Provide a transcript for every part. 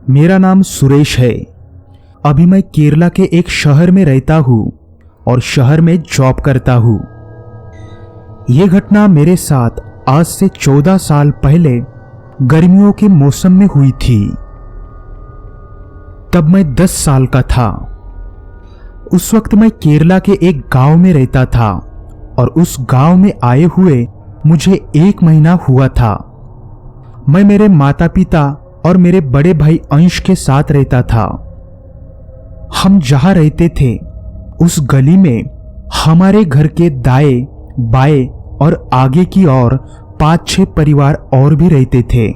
मेरा नाम सुरेश है। अभी मैं केरला के एक शहर में रहता हूँ और शहर में जॉब करता हूँ। ये घटना मेरे साथ आज से 14 साल पहले गर्मियों के मौसम में हुई थी। तब मैं 10 साल का था। उस वक्त मैं केरला के एक गांव में रहता था और उस गांव में आए हुए मुझे 1 महीना हुआ था। मैं मेरे माता पिता और मेरे बड़े भाई अंश के साथ रहता था। हम जहां रहते थे उस गली में हमारे घर के दाएं बाएं और आगे की ओर 5-6 परिवार और भी रहते थे।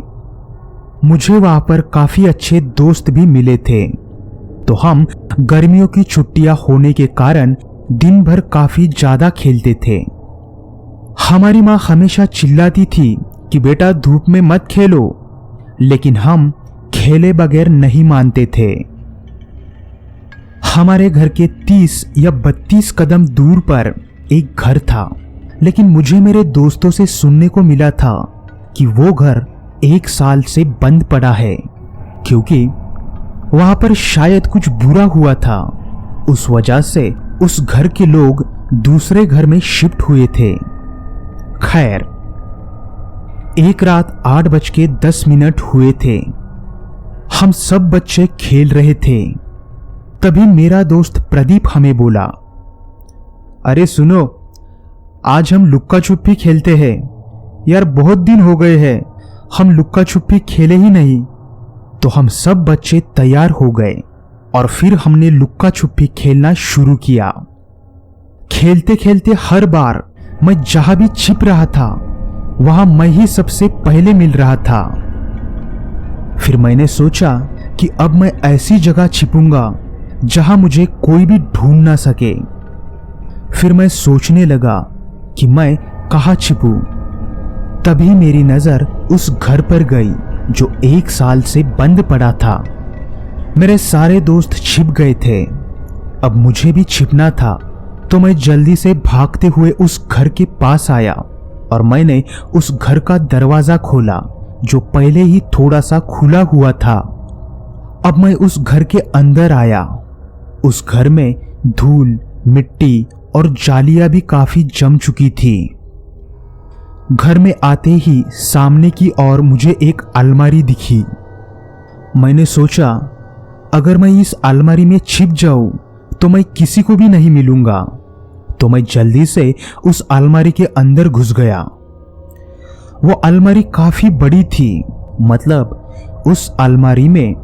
मुझे वहां पर काफी अच्छे दोस्त भी मिले थे, तो हम गर्मियों की छुट्टियां होने के कारण दिन भर काफी ज्यादा खेलते थे। हमारी माँ हमेशा चिल्लाती थी कि बेटा धूप में मत खेलो, लेकिन हम खेले बगैर नहीं मानते थे। हमारे घर के 30 या 32 कदम दूर पर एक घर था, लेकिन मुझे मेरे दोस्तों से सुनने को मिला था कि वो घर 1 साल से बंद पड़ा है, क्योंकि वहां पर शायद कुछ बुरा हुआ था। उस वजह से उस घर के लोग दूसरे घर में शिफ्ट हुए थे। खैर, एक रात 8:10 हुए थे। हम सब बच्चे खेल रहे थे। तभी मेरा दोस्त प्रदीप हमें बोला, अरे सुनो, आज हम लुक्का छुपी खेलते हैं। यार बहुत दिन हो गए हैं, हम लुक्का छुपी खेले ही नहीं। तो हम सब बच्चे तैयार हो गए और फिर हमने लुक्का छुपी खेलना शुरू किया। खेलते खेलते हर बार मैं जहां भी छिप रहा था वहां मैं ही सबसे पहले मिल रहा था। फिर मैंने सोचा कि अब मैं ऐसी जगह छिपूंगा जहां मुझे कोई भी ढूंढ ना सके। फिर मैं सोचने लगा कि मैं कहां छिपूं। तभी मेरी नजर उस घर पर गई जो 1 साल से बंद पड़ा था। मेरे सारे दोस्त छिप गए थे, अब मुझे भी छिपना था। तो मैं जल्दी से भागते हुए उस घर के पास आया और मैंने उस घर का दरवाजा खोला जो पहले ही थोड़ा सा खुला हुआ था। अब मैं उस घर के अंदर आया। उस घर में धूल, मिट्टी और जालियां भी काफी जम चुकी थी। घर में आते ही सामने की ओर मुझे एक अलमारी दिखी। मैंने सोचा अगर मैं इस अलमारी में छिप जाऊं तो मैं किसी को भी नहीं मिलूंगा। तो मैं जल्दी से उस अलमारी के अंदर घुस गया। वो अलमारी काफी बड़ी थी, मतलब उस अलमारी में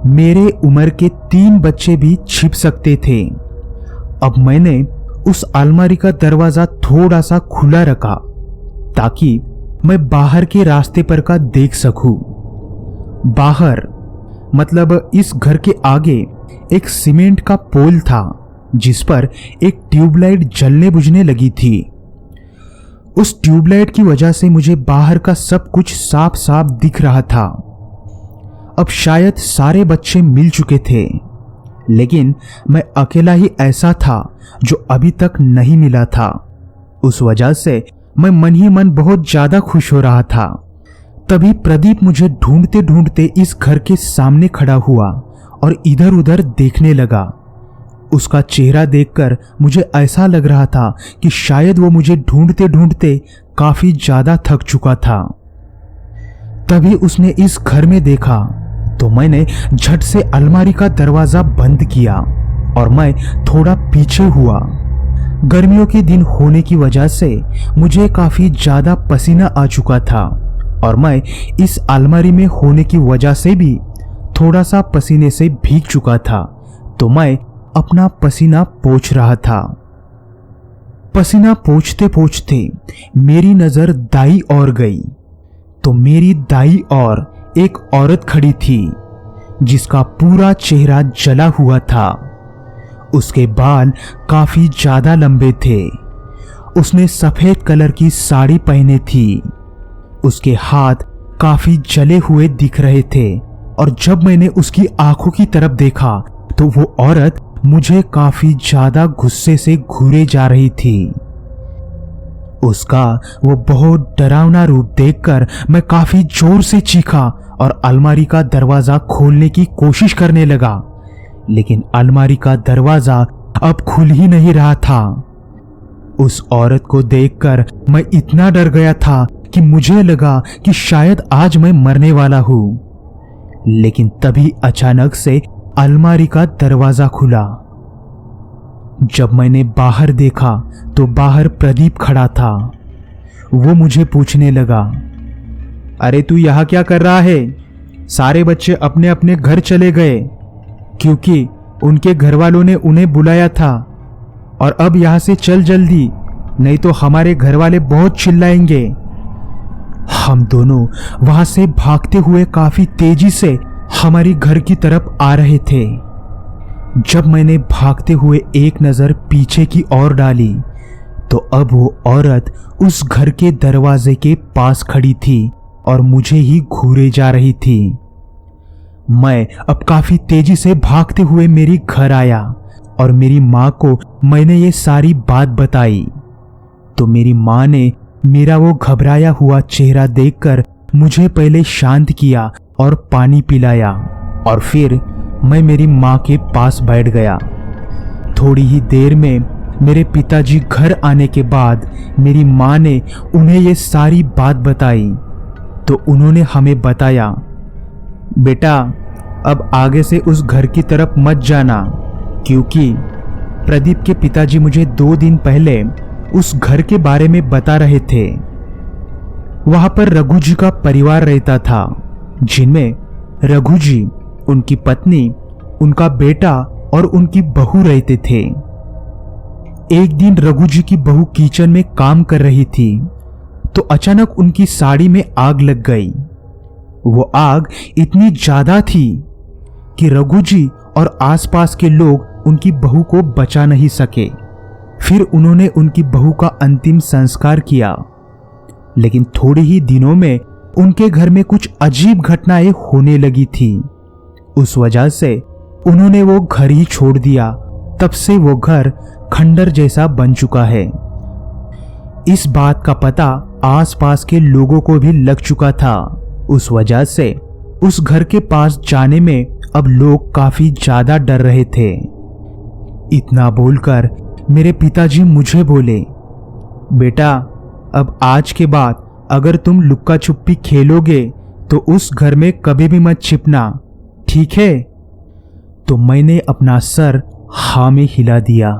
मेरे उम्र के 3 बच्चे भी छिप सकते थे। अब मैंने उस अलमारी का दरवाजा थोड़ा सा खुला रखा ताकि मैं बाहर के रास्ते पर का देख सकूं। बाहर मतलब इस घर के आगे एक सीमेंट का पोल था जिस पर एक ट्यूबलाइट जलने बुझने लगी थी। उस ट्यूबलाइट की वजह से मुझे बाहर का सब कुछ साफ साफ दिख रहा था। अब शायद सारे बच्चे मिल चुके थे, लेकिन मैं अकेला ही ऐसा था जो अभी तक नहीं मिला था। उस वजह से मैं मन ही मन बहुत ज्यादा खुश हो रहा था। तभी प्रदीप मुझे ढूंढते ढूंढते इस घर के सामने खड़ा हुआ और इधर उधर देखने लगा। उसका चेहरा देखकर मुझे ऐसा लग रहा था कि शायद वो मुझे ढूंढते ढूंढते काफी ज्यादा थक चुका था। तभी उसने इस घर में देखा तो मैंने झट से अलमारी का दरवाजा बंद किया और मैं थोड़ा पीछे हुआ। गर्मियों के दिन होने की वजह से मुझे काफी ज्यादा पसीना आ चुका था और मैं इस अलमारी में होने की वजह से भी थोड़ा सा पसीने से भीग चुका था। तो मैं अपना पसीना पोंछ रहा था। पसीना पोंछते पोंछते मेरी नजर दाई ओर गई तो मेरी दाई ओर एक औरत खड़ी थी जिसका पूरा चेहरा जला हुआ था। उसके बाल काफी ज्यादा लंबे थे। उसने सफेद कलर की साड़ी पहने थी। उसके हाथ काफी जले हुए दिख रहे थे और जब मैंने उसकी आंखों की तरफ देखा तो वो औरत मुझे काफी ज्यादा गुस्से से घूरे जा रही थी। उसका वो बहुत डरावना रूप देखकर मैं काफी जोर से चीखा और अलमारी का दरवाजा खोलने की कोशिश करने लगा, लेकिन अलमारी का दरवाजा अब खुल ही नहीं रहा था। उस औरत को देखकर मैं इतना डर गया था कि मुझे लगा कि शायद आज मैं मरने वाला हूं। लेकिन तभी अचानक से अलमारी का दरवाजा खुला। जब मैंने बाहर देखा तो बाहर प्रदीप खड़ा था। वो मुझे पूछने लगा, अरे तू यहां क्या कर रहा है? सारे बच्चे अपने अपने घर चले गए क्योंकि उनके घर वालों ने उन्हें बुलाया था, और अब यहां से चल जल्दी, नहीं तो हमारे घर वाले बहुत चिल्लाएंगे। हम दोनों वहां से भागते हुए काफी तेजी से हमारी घर की तरफ आ रहे थे। जब मैंने भागते हुए एक नजर पीछे की ओर डाली तो अब वो औरत उस घर के दरवाजे के पास खड़ी थी और मुझे ही घूरे जा रही थी। मैं अब काफी तेजी से भागते हुए मेरी घर आया और मेरी माँ को मैंने ये सारी बात बताई। तो मेरी माँ ने मेरा वो घबराया हुआ चेहरा देखकर मुझे पहले शांत किया और पानी पिलाया, और फिर मैं मेरी माँ के पास बैठ गया। थोड़ी ही देर में मेरे पिताजी घर आने के बाद मेरी माँ ने उन्हें ये सारी बात बताई। तो उन्होंने हमें बताया, बेटा अब आगे से उस घर की तरफ मत जाना, क्योंकि प्रदीप के पिताजी मुझे 2 दिन पहले उस घर के बारे में बता रहे थे। वहां पर रघु जी का परिवार रहता था, जिनमें रघु जी, उनकी पत्नी, उनका बेटा और उनकी बहू रहते थे। एक दिन रघु जी की बहू किचन में काम कर रही थी तो अचानक उनकी साड़ी में आग लग गई। वो आग इतनी ज्यादा थी कि रघु जी और आसपास के लोग उनकी बहू को बचा नहीं सके। फिर उन्होंने उनकी बहू का अंतिम संस्कार किया, लेकिन थोड़े ही दिनों में उनके घर में कुछ अजीब घटनाएं होने लगी थी। उस वजह से उन्होंने वो घर ही छोड़ दिया। तब से वो घर खंडर जैसा बन चुका है। इस बात का पता आसपास के लोगों को भी लग चुका था। उस वजह से उस घर के पास जाने में अब लोग काफी ज्यादा डर रहे थे। इतना बोलकर मेरे पिताजी मुझे बोले, बेटा अब आज के बाद अगर तुम लुक्का छुपी खेलोगे तो उस घर में कभी भी मत छिपना, ठीक है? तो मैंने अपना सर हाँ में हिला दिया।